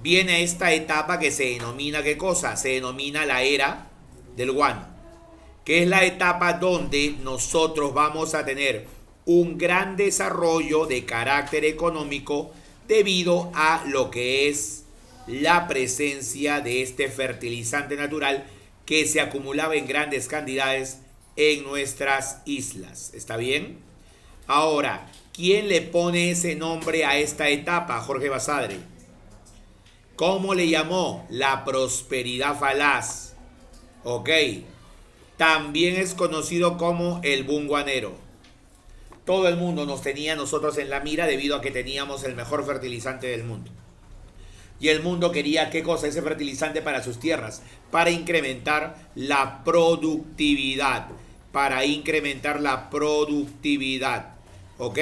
viene esta etapa que se denomina, ¿qué cosa? Se denomina la era del guano, que es la etapa donde nosotros vamos a tener un gran desarrollo de carácter económico debido a lo que es la presencia de este fertilizante natural que se acumulaba en grandes cantidades en nuestras islas. ¿Está bien? Ahora, ¿quién le pone ese nombre a esta etapa, Jorge Basadre? ¿Cómo le llamó? La prosperidad falaz. Ok. También es conocido como el boom guanero. Todo el mundo nos tenía nosotros en la mira debido a que teníamos el mejor fertilizante del mundo. Y el mundo quería, ¿qué cosa? Ese fertilizante para sus tierras, para incrementar la productividad. Para incrementar la productividad. ¿Ok?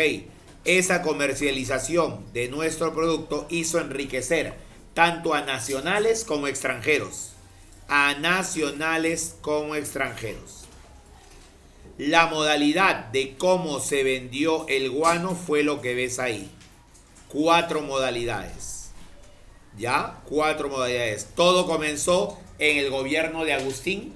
Esa comercialización de nuestro producto hizo enriquecer tanto a nacionales como extranjeros. A nacionales como extranjeros. La modalidad de cómo se vendió el guano fue lo que ves ahí. 4 modalidades. ¿Ya? 4 modalidades. Todo comenzó en el gobierno de Agustín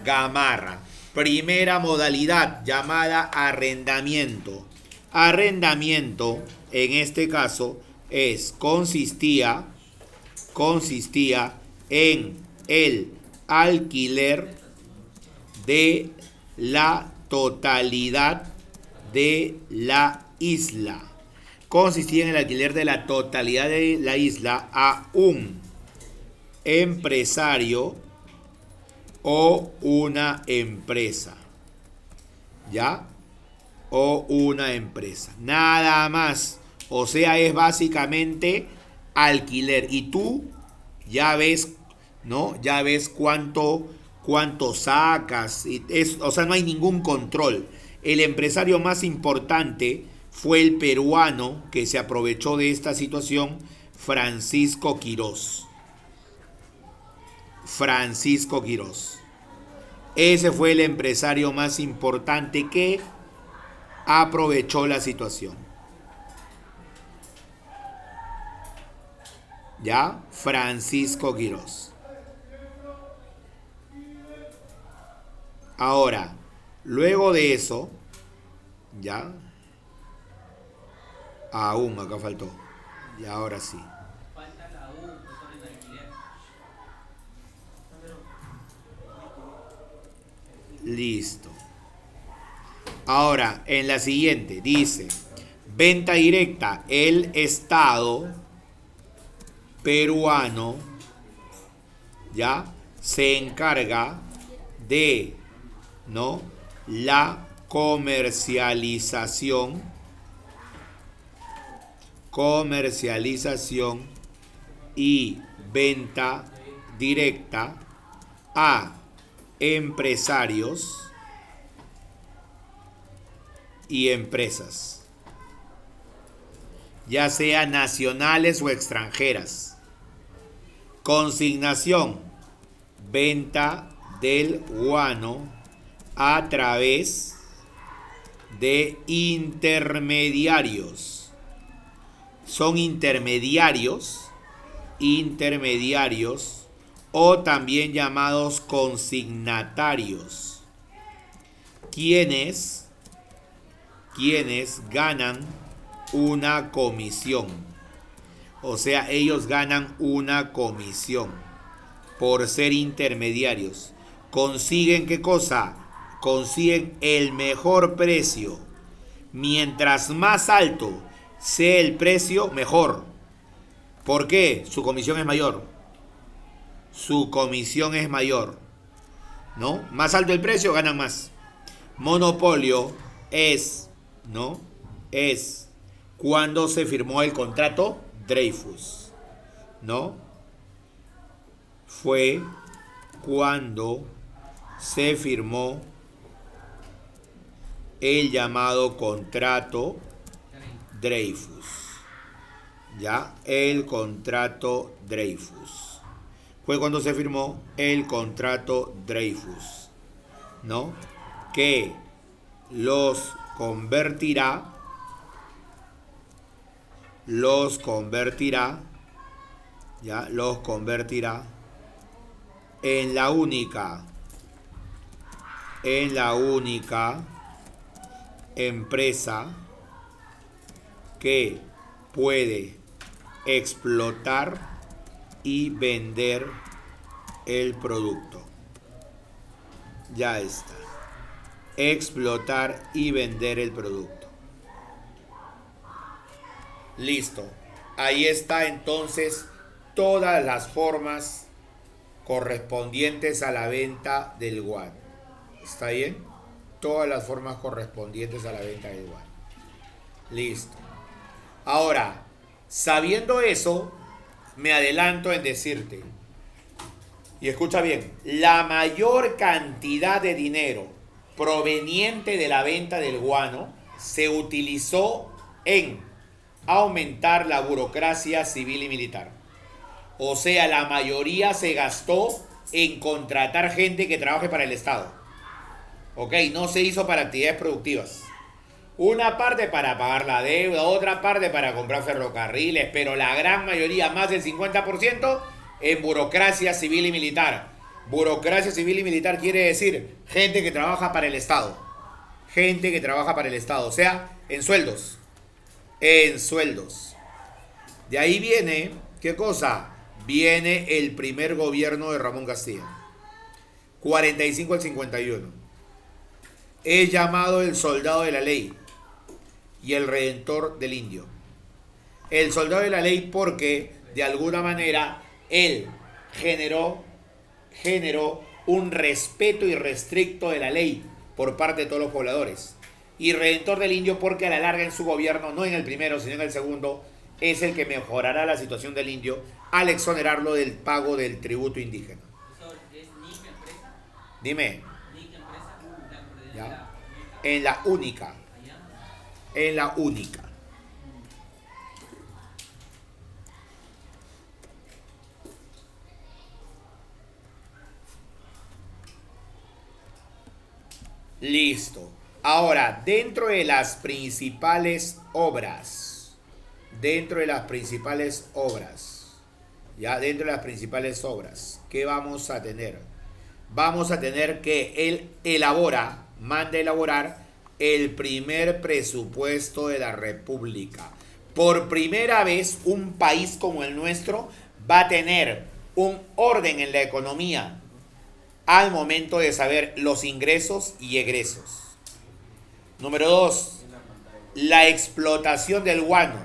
Gamarra. Primera modalidad llamada arrendamiento. Arrendamiento, en este caso, consistía en el alquiler de la totalidad de la isla. Consistía en el alquiler de la totalidad de la isla a un empresario o una empresa. ¿Ya? O una empresa. Nada más. O sea, es básicamente alquiler. Y tú ya ves, ¿no? Ya ves cuánto sacas. O sea, no hay ningún control. El empresario más importante fue el peruano que se aprovechó de esta situación, Francisco Quirós. Francisco Quirós. Ese fue el empresario más importante que aprovechó la situación. ¿Ya? Francisco Quirós. Ahora, luego de eso, ¿ya? Aún, acá faltó. Y ahora sí. Listo. Ahora, en la siguiente, dice, venta directa, el Estado peruano, ¿ya? Se encarga de, ¿no? La comercialización y venta directa a empresarios y empresas, ya sea nacionales o extranjeras. Consignación, venta del guano a través de intermediarios. Son intermediarios o también llamados consignatarios, quienes ganan una comisión. O sea, ellos ganan una comisión por ser intermediarios. ¿Consiguen qué cosa? Consiguen el mejor precio. Mientras más alto sea el precio, mejor. ¿Por qué? Su comisión es mayor. ¿No? Más alto el precio, ganan más. Monopolio es, ¿no? Es cuando se firmó el contrato Dreyfus, ¿no? Fue cuando se firmó el llamado contrato Dreyfus. ¿Ya? El contrato Dreyfus. Fue cuando se firmó el contrato Dreyfus, ¿no? Que los convertirá ya los convertirá en la única empresa que puede explotar y vender el producto. Ya está. Explotar y vender el producto. Listo. Ahí está entonces todas las formas correspondientes a la venta del guano. ¿Está bien? Todas las formas correspondientes a la venta del guano. Listo. Ahora, sabiendo eso, me adelanto en decirte, y escucha bien, la mayor cantidad de dinero proveniente de la venta del guano se utilizó en aumentar la burocracia civil y militar. O sea, la mayoría se gastó en contratar gente que trabaje para el Estado. Ok, no se hizo para actividades productivas. Una parte para pagar la deuda, otra parte para comprar ferrocarriles, pero la gran mayoría, más del 50%, en burocracia civil y militar. Burocracia civil y militar quiere decir gente que trabaja para el Estado. Gente que trabaja para el Estado, o sea, en sueldos. En sueldos. De ahí viene, ¿qué cosa? Viene el primer gobierno de Ramón Castilla. 45 al 51. Es llamado el soldado de la ley y el redentor del indio. El soldado de la ley porque, de alguna manera, él generó un respeto irrestricto de la ley por parte de todos los pobladores. Y redentor del indio porque a la larga en su gobierno, no en el primero, sino en el segundo, es el que mejorará la situación del indio al exonerarlo del pago del tributo indígena. ¿Es NIC empresa? Dime. NIC empresa. ¿Ya? En la única. En la única. Listo. Ahora, dentro de las principales obras, ¿qué vamos a tener? Vamos a tener que él manda elaborar el primer presupuesto de la República. Por primera vez, un país como el nuestro va a tener un orden en la economía al momento de saber los ingresos y egresos. Número 2, la explotación del guano.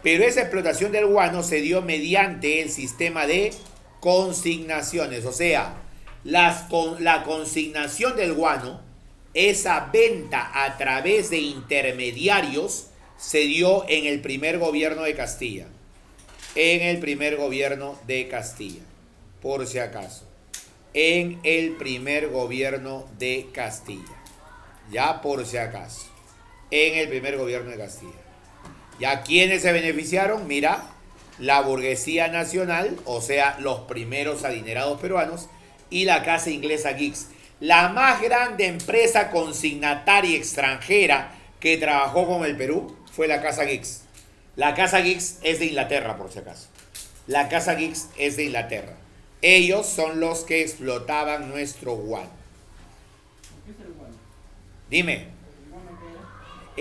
Pero esa explotación del guano se dio mediante el sistema de consignaciones. O sea, la consignación del guano, esa venta a través de intermediarios, se dio en el primer gobierno de Castilla. En el primer gobierno de Castilla, por si acaso. En el primer gobierno de Castilla. Ya por si acaso. En el primer gobierno de Castilla. ¿Ya quiénes se beneficiaron? Mira, la burguesía nacional, o sea, los primeros adinerados peruanos, y la casa inglesa Giggs. La más grande empresa consignataria extranjera que trabajó con el Perú fue la casa Giggs. La casa Giggs es de Inglaterra, por si acaso. La casa Giggs es de Inglaterra. Ellos son los que explotaban nuestro guano. ¿Qué es el guano? Dime. ¿El guano qué era?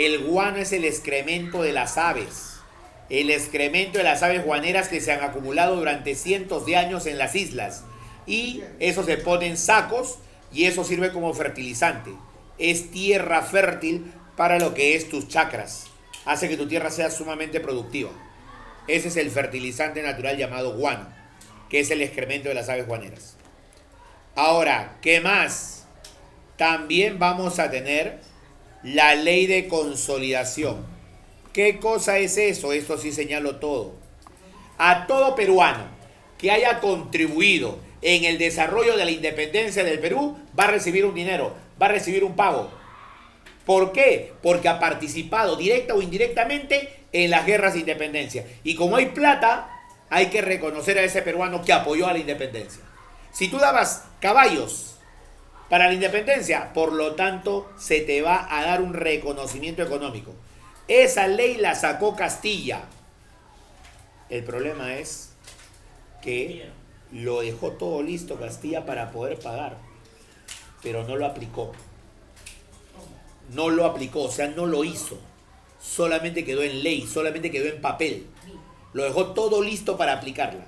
El guano es el excremento de las aves. El excremento de las aves guaneras que se han acumulado durante cientos de años en las islas. Y eso se pone en sacos y eso sirve como fertilizante. Es tierra fértil para lo que es tus chakras. Hace que tu tierra sea sumamente productiva. Ese es el fertilizante natural llamado guano, que es el excremento de las aves guaneras. Ahora, ¿qué más? También vamos a tener la ley de consolidación. ¿Qué cosa es eso? Esto sí señalo todo. A todo peruano que haya contribuido en el desarrollo de la independencia del Perú va a recibir un dinero, va a recibir un pago. ¿Por qué? Porque ha participado directa o indirectamente en las guerras de independencia. Y como hay plata, hay que reconocer a ese peruano que apoyó a la independencia. Si tú dabas caballos para la independencia, por lo tanto, se te va a dar un reconocimiento económico. Esa ley la sacó Castilla. El problema es que lo dejó todo listo Castilla para poder pagar, pero no lo aplicó. No lo aplicó, o sea, no lo hizo. Solamente quedó en ley, solamente quedó en papel. Lo dejó todo listo para aplicarla,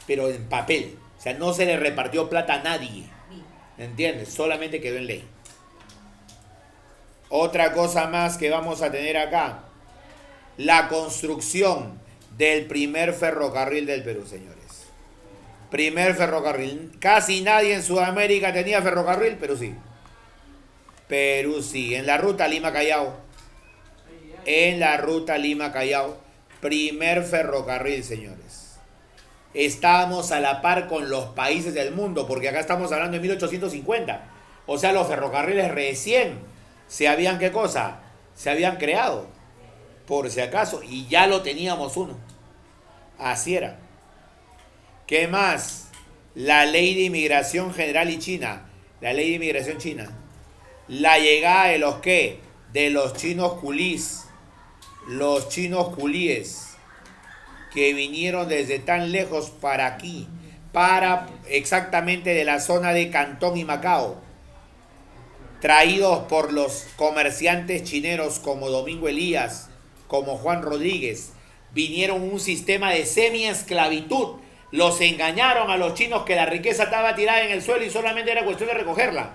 pero en papel. O sea, no se le repartió plata a nadie. ¿Entiendes? Solamente quedó en ley. Otra cosa más que vamos a tener acá. La construcción del primer ferrocarril del Perú, señores. Primer ferrocarril. Casi nadie en Sudamérica tenía ferrocarril, pero sí. Perú sí. En la ruta Lima-Callao. En la ruta Lima-Callao. Primer ferrocarril, señores. Estábamos a la par con los países del mundo, porque acá estamos hablando de 1850. O sea, los ferrocarriles recién se habían, ¿qué cosa? Se habían creado, por si acaso, y ya lo teníamos uno. Así era. ¿Qué más? La ley de inmigración general y China. La ley de inmigración china. La llegada de los ¿qué? De los chinos culís. Los chinos culíes que vinieron desde tan lejos para aquí, para exactamente de la zona de Cantón y Macao, traídos por los comerciantes chineros como Domingo Elías, como Juan Rodríguez, vinieron un sistema de semi-esclavitud, los engañaron a los chinos que la riqueza estaba tirada en el suelo y solamente era cuestión de recogerla.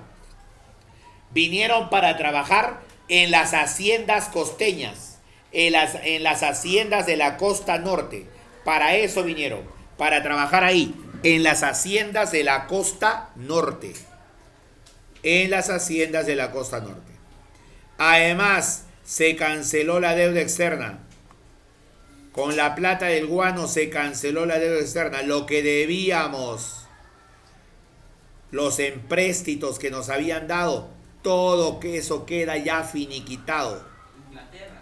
Vinieron para trabajar en las haciendas costeñas, en las haciendas de la costa norte. Para eso vinieron, para trabajar ahí, en las haciendas de la costa norte. En las haciendas de la costa norte. Además, se canceló la deuda externa. Con la plata del guano se canceló la deuda externa. Lo que debíamos, los empréstitos que nos habían dado, todo que eso queda ya finiquitado. Inglaterra.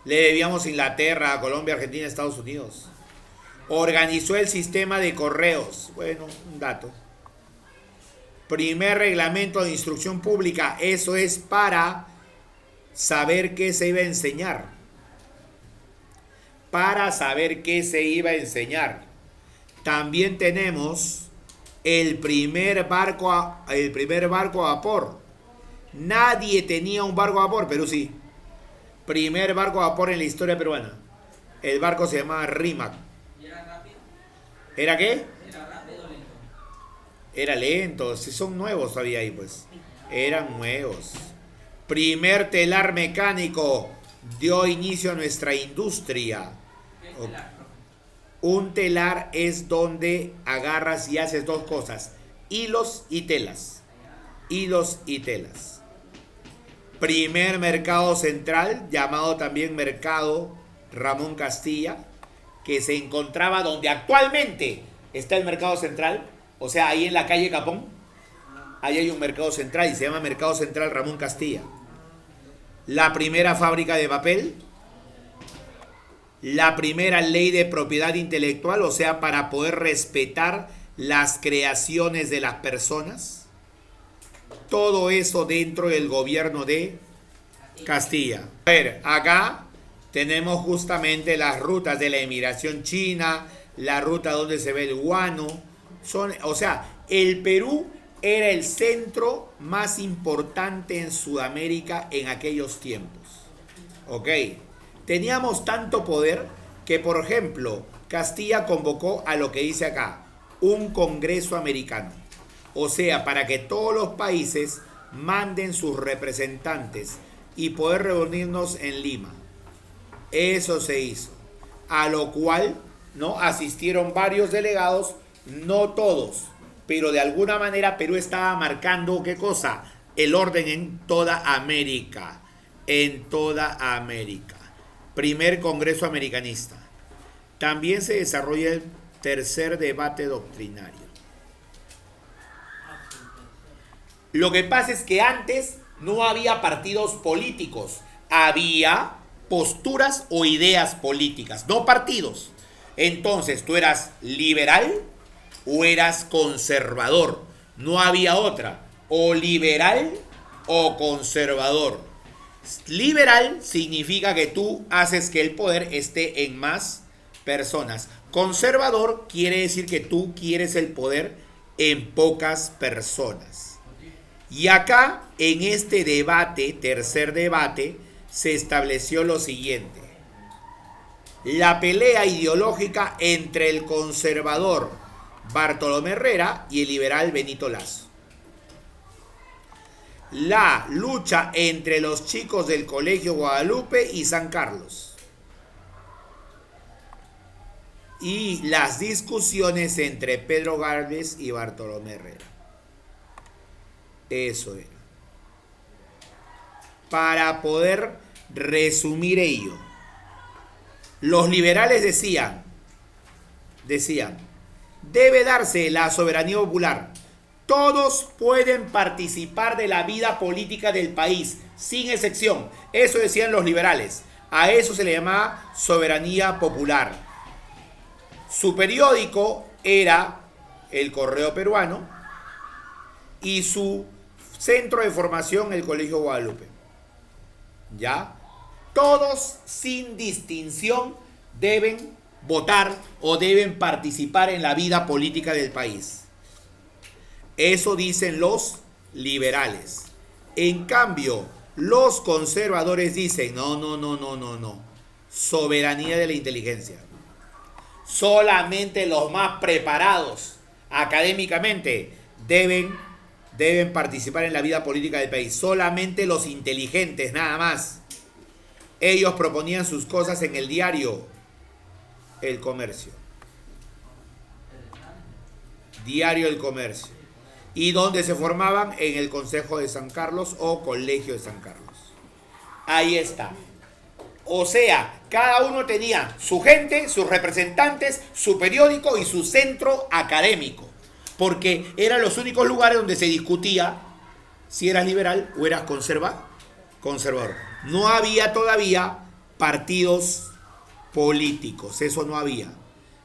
Le debíamos a Inglaterra, a Colombia, Argentina, Estados Unidos. Organizó el sistema de correos. Bueno, un dato. Primer reglamento de instrucción pública. Eso es para saber qué se iba a enseñar. Para saber qué se iba a enseñar. También tenemos el primer barco a vapor. Nadie tenía un barco a vapor, Perú sí. Primer barco a vapor en la historia peruana. El barco se llamaba Rímac. ¿Y era rápido? ¿Era qué? ¿Era rápido o lento? Era lento. Si son nuevos todavía ahí, pues. Eran nuevos. Primer telar mecánico dio inicio a nuestra industria. ¿Qué es telar, profe? Un telar es donde agarras y haces dos cosas. Hilos y telas. Hilos y telas. Primer mercado central, llamado también Mercado Ramón Castilla, que se encontraba donde actualmente está el mercado central, o sea, ahí en la calle Capón, ahí hay un mercado central y se llama Mercado Central Ramón Castilla. La primera fábrica de papel, la primera ley de propiedad intelectual, o sea, para poder respetar las creaciones de las personas. Todo eso dentro del gobierno de Castilla. A ver, acá tenemos justamente las rutas de la inmigración china, la ruta donde se ve el guano. O sea, el Perú era el centro más importante en Sudamérica en aquellos tiempos. Ok. Teníamos tanto poder que, por ejemplo, Castilla convocó a lo que dice acá, un Congreso americano. O sea, para que todos los países manden sus representantes y poder reunirnos en Lima. Eso se hizo. A lo cual, ¿no?, asistieron varios delegados, no todos, pero de alguna manera Perú estaba marcando, ¿qué cosa? El orden en toda América. En toda América. Primer Congreso Americanista. También se desarrolla el tercer debate doctrinario. Lo que pasa es que antes no había partidos políticos, había posturas o ideas políticas, no partidos. Entonces, tú eras liberal o eras conservador, no había otra, o liberal o conservador. Liberal significa que tú haces que el poder esté en más personas. Conservador quiere decir que tú quieres el poder en pocas personas. Y acá, en este debate, tercer debate, se estableció lo siguiente. La pelea ideológica entre el conservador Bartolomé Herrera y el liberal Benito Lazo. La lucha entre los chicos del Colegio Guadalupe y San Carlos. Y las discusiones entre Pedro Gálvez y Bartolomé Herrera. Eso era. Para poder resumir ello, los liberales decían, debe darse la soberanía popular. Todos pueden participar de la vida política del país, sin excepción. Eso decían los liberales. A eso se le llamaba soberanía popular. Su periódico era El Correo Peruano y su centro de formación el Colegio Guadalupe. ¿Ya? Todos sin distinción deben votar o deben participar en la vida política del país. Eso dicen los liberales. En cambio, los conservadores dicen, no. Soberanía de la inteligencia. Solamente los más preparados académicamente deben participar en la vida política del país. Solamente los inteligentes, nada más. Ellos proponían sus cosas en el diario El Comercio. Diario El Comercio. Y donde se formaban en el Consejo de San Carlos o Colegio de San Carlos. Ahí está. O sea, cada uno tenía su gente, sus representantes, su periódico y su centro académico. Porque eran los únicos lugares donde se discutía si eras liberal o eras conservador. No había todavía partidos políticos, eso no había.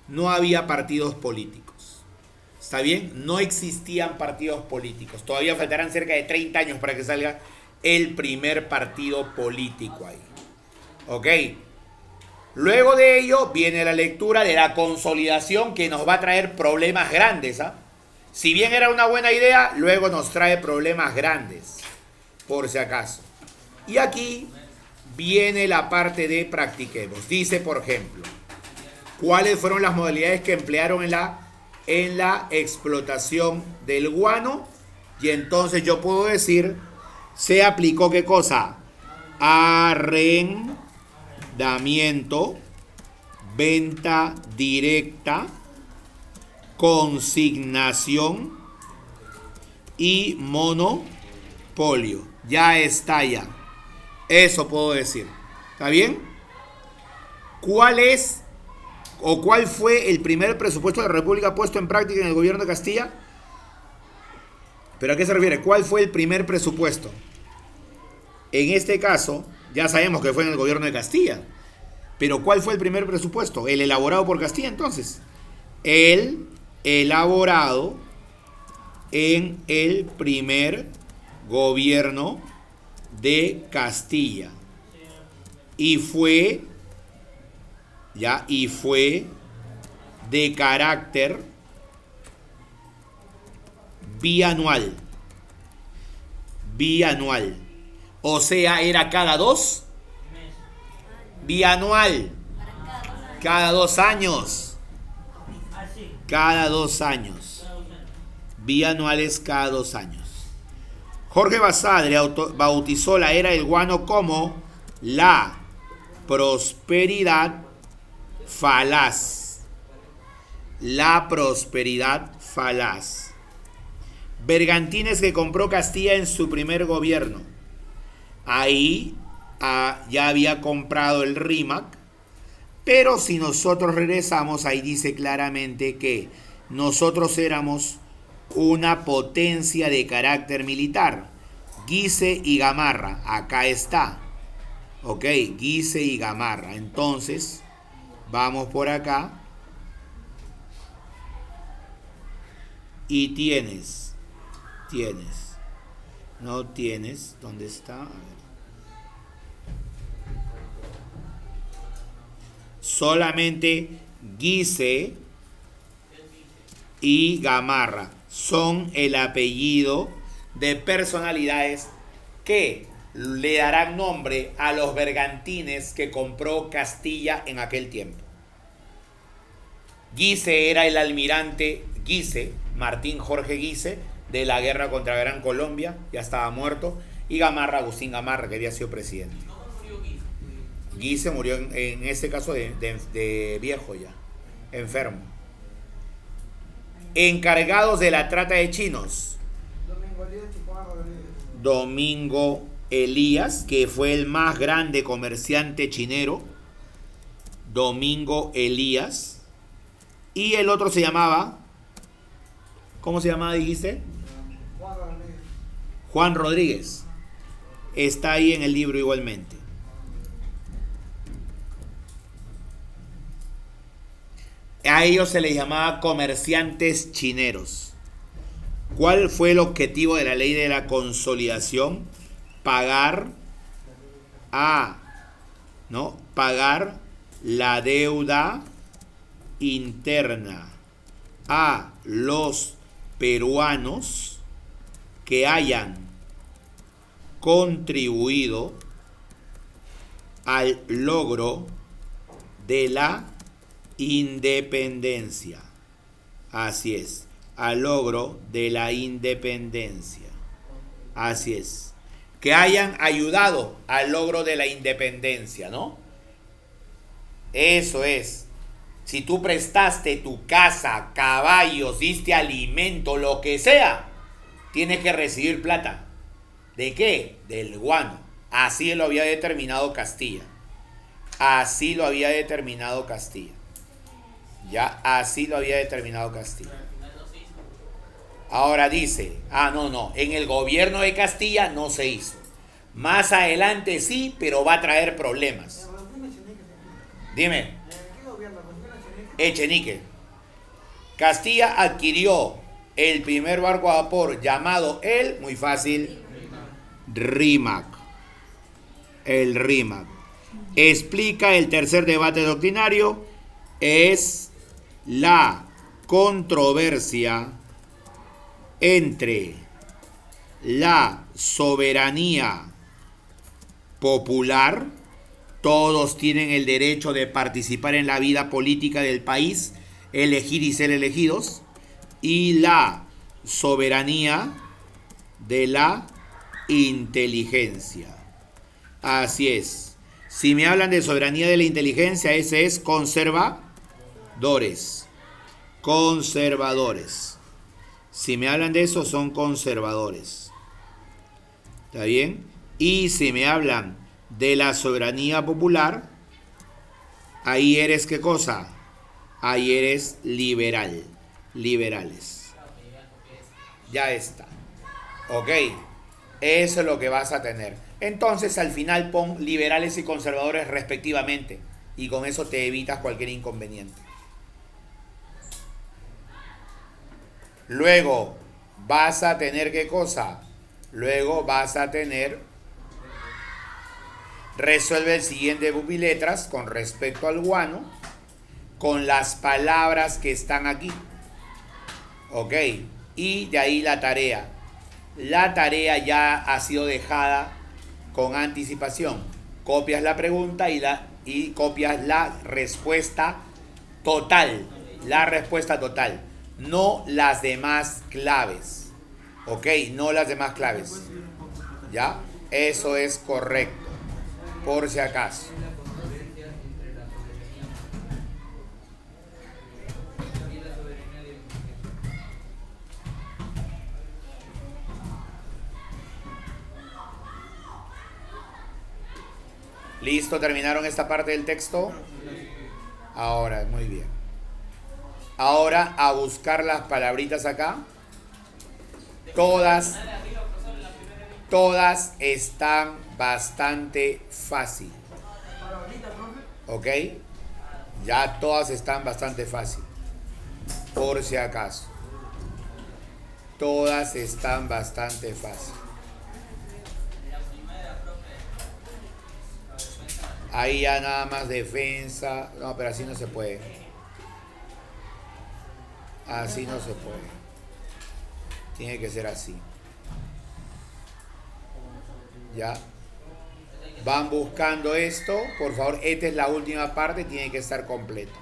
No había partidos políticos. ¿Está bien? No existían partidos políticos. Todavía faltarán cerca de 30 años para que salga el primer partido político ahí. ¿Ok? Luego de ello viene la lectura de la consolidación que nos va a traer problemas grandes. Si bien era una buena idea, luego nos trae problemas grandes, por si acaso. Y aquí viene la parte de practiquemos. Dice, por ejemplo, ¿cuáles fueron las modalidades que emplearon en la explotación del guano? Y entonces yo puedo decir, se aplicó ¿qué cosa? Arrendamiento, venta directa, consignación y monopolio. Ya está ya. Eso puedo decir. ¿Está bien? ¿Cuál fue el primer presupuesto de la República puesto en práctica en el gobierno de Castilla? ¿Pero a qué se refiere? ¿Cuál fue el primer presupuesto? En este caso, ya sabemos que fue en el gobierno de Castilla. Pero ¿cuál fue el primer presupuesto? ¿El elaborado por Castilla entonces? El elaborado en el primer gobierno de Castilla. Y fue de carácter bianual. O sea, era cada 2 bianual. Cada 2 años. Cada 2 años. Bianuales cada 2 años. Jorge Basadre bautizó la era del guano como la prosperidad falaz. La prosperidad falaz. Bergantines que compró Castilla en su primer gobierno. Ahí ya había comprado el RIMAC. Pero si nosotros regresamos, ahí dice claramente que nosotros éramos una potencia de carácter militar. Guise y Gamarra. Acá está. Ok, Guise y Gamarra. Entonces, vamos por acá. Y tienes. No tienes. ¿Dónde está? A ver. Solamente Guise y Gamarra son el apellido de personalidades que le darán nombre a los bergantines que compró Castilla en aquel tiempo. Guise era el almirante Guise, Martín Jorge Guise, de la guerra contra Gran Colombia, ya estaba muerto, y Gamarra, Agustín Gamarra, que había sido presidente. Guise murió en este caso de viejo ya, enfermo. Encargados de la trata de chinos. Domingo Elías, que fue el más grande comerciante chinero. Domingo Elías. Y el otro se llamaba, ¿cómo se llamaba, dijiste? Juan Rodríguez. Está ahí en el libro igualmente. A ellos se les llamaba comerciantes chineros. ¿Cuál fue el objetivo de la ley de la consolidación? Pagar la deuda interna a los peruanos que hayan contribuido al logro de la independencia. Así es, al logro de la independencia. Así es, que hayan ayudado al logro de la independencia, ¿no? Eso es. Si tú prestaste tu casa, caballos, diste alimento, lo que sea, tienes que recibir plata. ¿De qué? Del guano. Así lo había determinado Castilla. Así lo había determinado Castilla. Ya, así lo había determinado Castilla. Ahora dice, en el gobierno de Castilla no se hizo. Más adelante sí, pero va a traer problemas. Dime. Echenique. Castilla adquirió el primer barco a vapor llamado muy fácil, Rímac. El Rímac. Explica el tercer debate doctrinario, es la controversia entre la soberanía popular. Todos tienen el derecho de participar en la vida política del país, elegir y ser elegidos, y la soberanía de la inteligencia. Así es. Si me hablan de soberanía de la inteligencia, ese es conservadores. Conservadores. Si me hablan de eso, son conservadores. ¿Está bien? Y si me hablan de la soberanía popular, ahí eres ¿qué cosa? Ahí eres liberal. Liberales. Ya está. Ok. Eso es lo que vas a tener. Entonces al final pon liberales y conservadores respectivamente. Y con eso te evitas cualquier inconveniente. Luego vas a tener ¿qué cosa? Luego vas a tener... Resuelve el siguiente pupiletras con respecto al guano con las palabras que están aquí. Ok. Y de ahí la tarea. La tarea ya ha sido dejada con anticipación. Copias la pregunta y copias la respuesta total. La respuesta total. No las demás claves. Ok. No las demás claves. ¿Ya? Eso es correcto. Por si acaso. ¿Listo? ¿Terminaron esta parte del texto? Ahora, muy bien. Ahora a buscar las palabritas acá. Todas están bastante fácil. ¿Ok? Ya todas están bastante fácil. Por si acaso. Todas están bastante fácil. Ahí ya nada más defensa. No, pero así no se puede. Así no se puede. Tiene que ser así. Ya. Van buscando esto. Por favor, esta es la última parte. Tiene que estar completo.